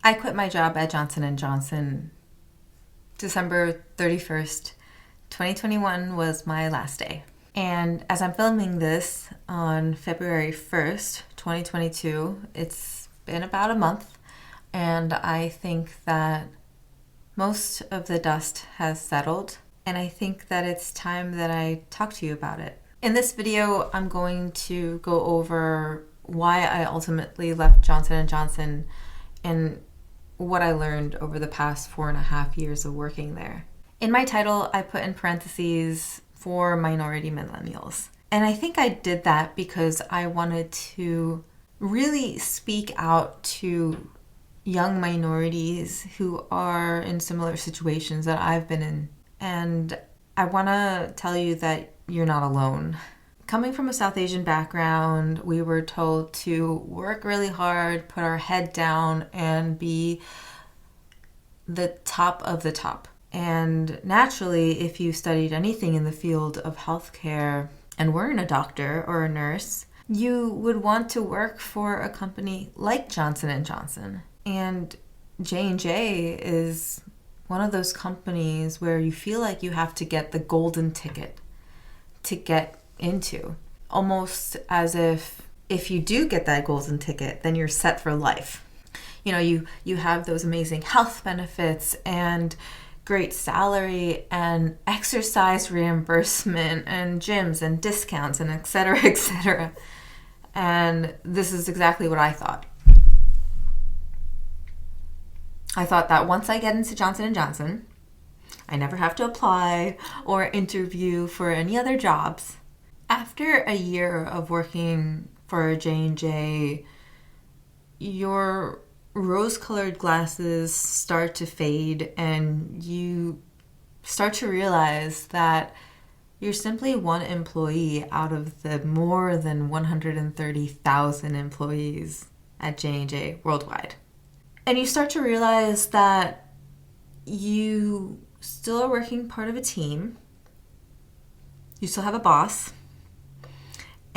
I quit my job at Johnson & Johnson December 31st, 2021 was my last day. And as I'm filming this on February 1st, 2022, it's been about a month, and I think that most of the dust has settled, and I think that it's time that I talk to you about it. In this video, I'm going to go over why I ultimately left Johnson & Johnson and what I learned over the past 4.5 years of working there. In my title, I put in parentheses for minority millennials. And I think I did that because I wanted to really speak out to young minorities who are in similar situations that I've been in. And I want to tell you that you're not alone. Coming from a South Asian background, we were told to work really hard, put our head down, and be the top of the top. And naturally, if you studied anything in the field of healthcare and weren't a doctor or a nurse, you would want to work for a company like Johnson & Johnson. And J&J is one of those companies where you feel like you have to get the golden ticket to get into. Almost as if you do get that golden ticket, then you're set for life. You know, you have those amazing health benefits and great salary and exercise reimbursement and gyms and discounts and et cetera, et cetera. And this is exactly what I thought. I thought that once I get into Johnson & Johnson, I never have to apply or interview for any other jobs. After a year of working for J&J, your rose-colored glasses start to fade and you start to realize that you're simply one employee out of the more than 130,000 employees at J&J worldwide. And you start to realize that you still are working part of a team, you still have a boss,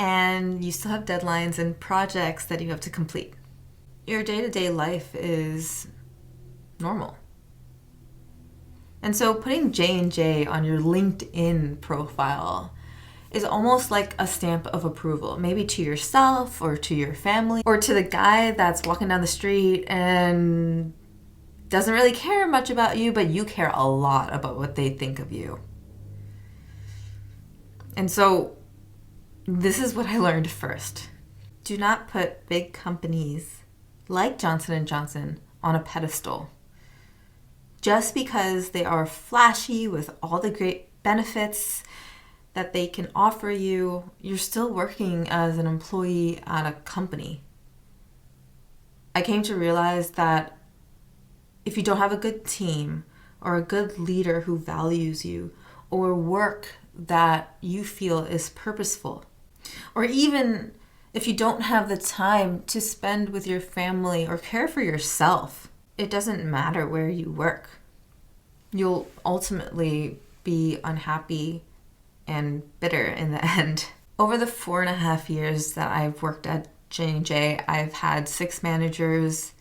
and you still have deadlines and projects that you have to complete. Your day-to-day life is normal. And so putting J&J on your LinkedIn profile is almost like a stamp of approval, maybe to yourself or to your family or to the guy that's walking down the street and doesn't really care much about you, but you care a lot about what they think of you. And so this is what I learned first. Do not put big companies like Johnson & Johnson on a pedestal. Just because they are flashy with all the great benefits that they can offer you, you're still working as an employee at a company. I came to realize that if you don't have a good team or a good leader who values you or work that you feel is purposeful, or even if you don't have the time to spend with your family or care for yourself, it doesn't matter where you work. You'll ultimately be unhappy and bitter in the end. Over the 4.5 years that I've worked at J&J, I've had 6 managers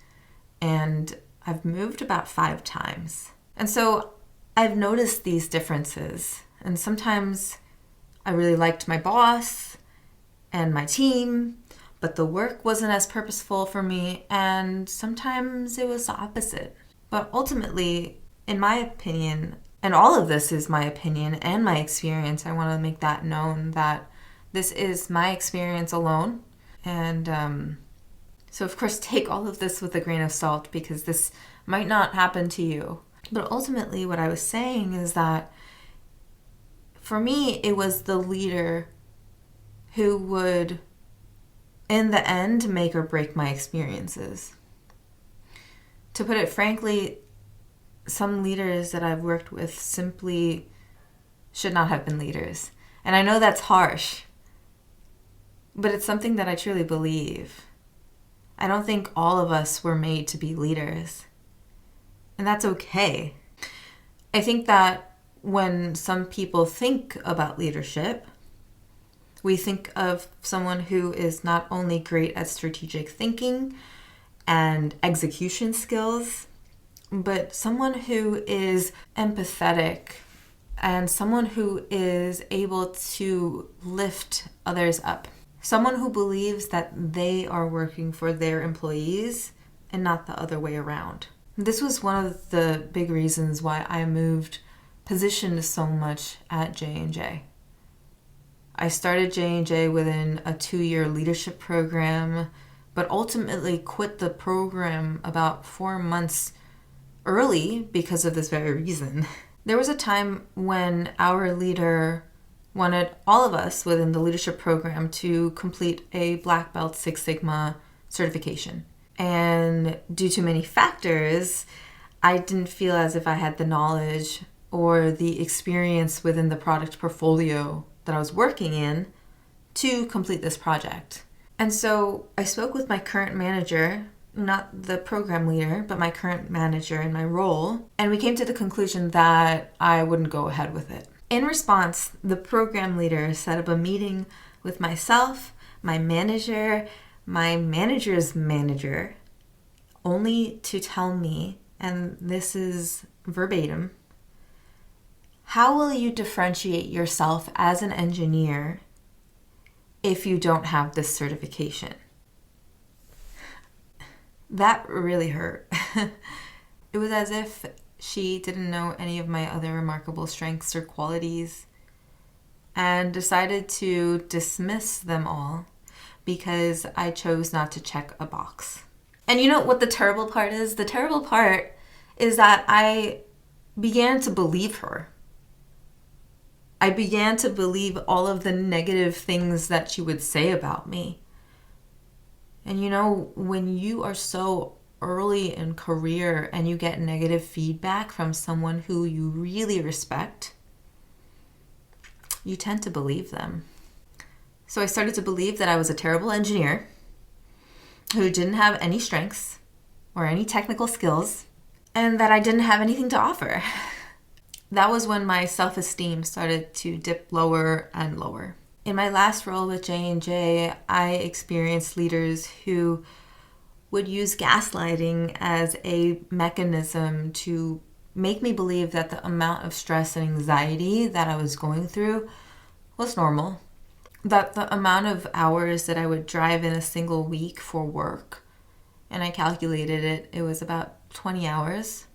and I've moved about 5 times. And so I've noticed these differences. And sometimes I really liked my boss and my team, but the work wasn't as purposeful for me, and sometimes it was the opposite. But ultimately, in my opinion, and all of this is my opinion and my experience, I want to make that known that this is my experience alone. And so of course take all of this with a grain of salt because this might not happen to you. But ultimately what I was saying is that for me, it was the leader who would, in the end, make or break my experiences. To put it frankly, some leaders that I've worked with simply should not have been leaders. And I know that's harsh, but it's something that I truly believe. I don't think all of us were made to be leaders, and that's okay. I think that when some people think about leadership, we think of someone who is not only great at strategic thinking and execution skills, but someone who is empathetic and someone who is able to lift others up. Someone who believes that they are working for their employees and not the other way around. This was one of the big reasons why I moved position so much at J&J. I started J&J within a 2-year leadership program, but ultimately quit the program about 4 months early because of this very reason. There was a time when our leader wanted all of us within the leadership program to complete a Black Belt Six Sigma certification. And due to many factors, I didn't feel as if I had the knowledge or the experience within the product portfolio that I was working in to complete this project. And so I spoke with my current manager, not the program leader, but my current manager in my role, and we came to the conclusion that I wouldn't go ahead with it. In response, the program leader set up a meeting with myself, my manager, my manager's manager, only to tell me, and this is verbatim, how will you differentiate yourself as an engineer if you don't have this certification? That really hurt. It was as if she didn't know any of my other remarkable strengths or qualities and decided to dismiss them all because I chose not to check a box. And you know what the terrible part is? The terrible part is that I began to believe her. I began to believe all of the negative things that she would say about me. And you know, when you are so early in career and you get negative feedback from someone who you really respect, you tend to believe them. So I started to believe that I was a terrible engineer who didn't have any strengths or any technical skills, and that I didn't have anything to offer. That was when my self-esteem started to dip lower and lower. In my last role with J&J, I experienced leaders who would use gaslighting as a mechanism to make me believe that the amount of stress and anxiety that I was going through was normal. That the amount of hours that I would drive in a single week for work, and I calculated it, it was about 20 hours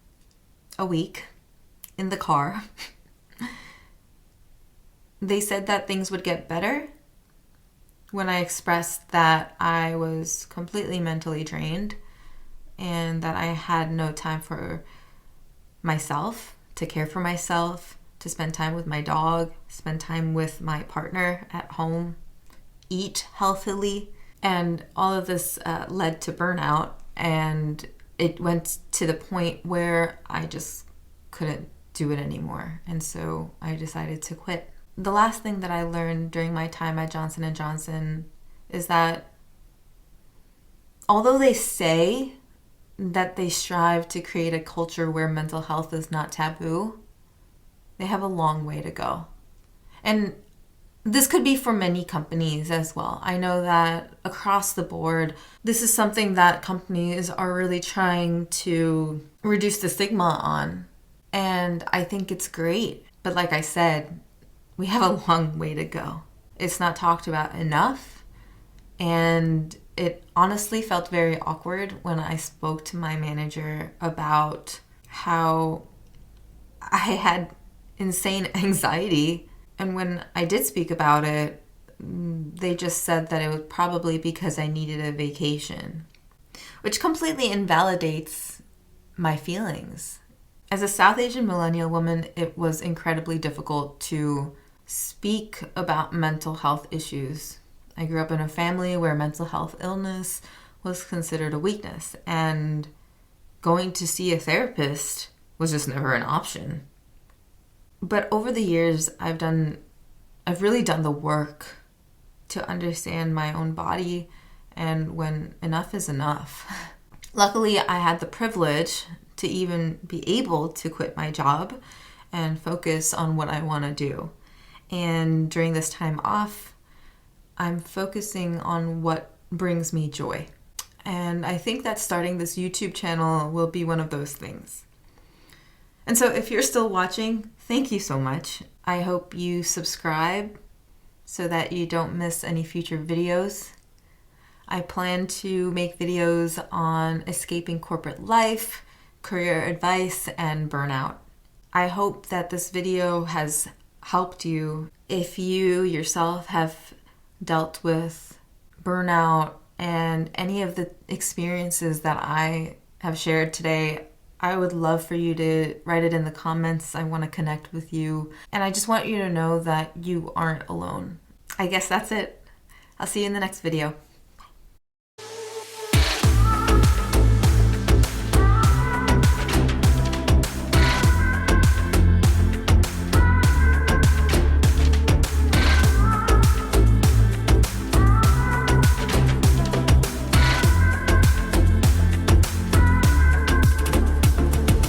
a week in the car. They said that things would get better when I expressed that I was completely mentally drained and that I had no time for myself, to care for myself, to spend time with my dog, spend time with my partner at home, eat healthily. And all of this led to burnout, and it went to the point where I just couldn't do it anymore. And so I decided to quit. The last thing that I learned during my time at Johnson & Johnson is that although they say that they strive to create a culture where mental health is not taboo, they have a long way to go. And this could be for many companies as well. I know that across the board, this is something that companies are really trying to reduce the stigma on. And I think it's great. But like I said, we have a long way to go. It's not talked about enough. And it honestly felt very awkward when I spoke to my manager about how I had insane anxiety. And when I did speak about it, they just said that it was probably because I needed a vacation, which completely invalidates my feelings. As a South Asian Millennial woman, it was incredibly difficult to speak about mental health issues. I grew up in a family where mental health illness was considered a weakness, and going to see a therapist was just never an option. But over the years, I've really done the work to understand my own body and when enough is enough. Luckily, I had the privilege to even be able to quit my job and focus on what I want to do. And during this time off, I'm focusing on what brings me joy. And I think that starting this YouTube channel will be one of those things. And so if you're still watching, thank you so much. I hope you subscribe so that you don't miss any future videos. I plan to make videos on escaping corporate life, career advice, and burnout. I hope that this video has helped you if you yourself have dealt with burnout and any of the experiences that I have shared today. I would love for you to write it in the comments. I want to connect with you. And I just want you to know that you aren't alone. I guess that's it. I'll see you in the next video.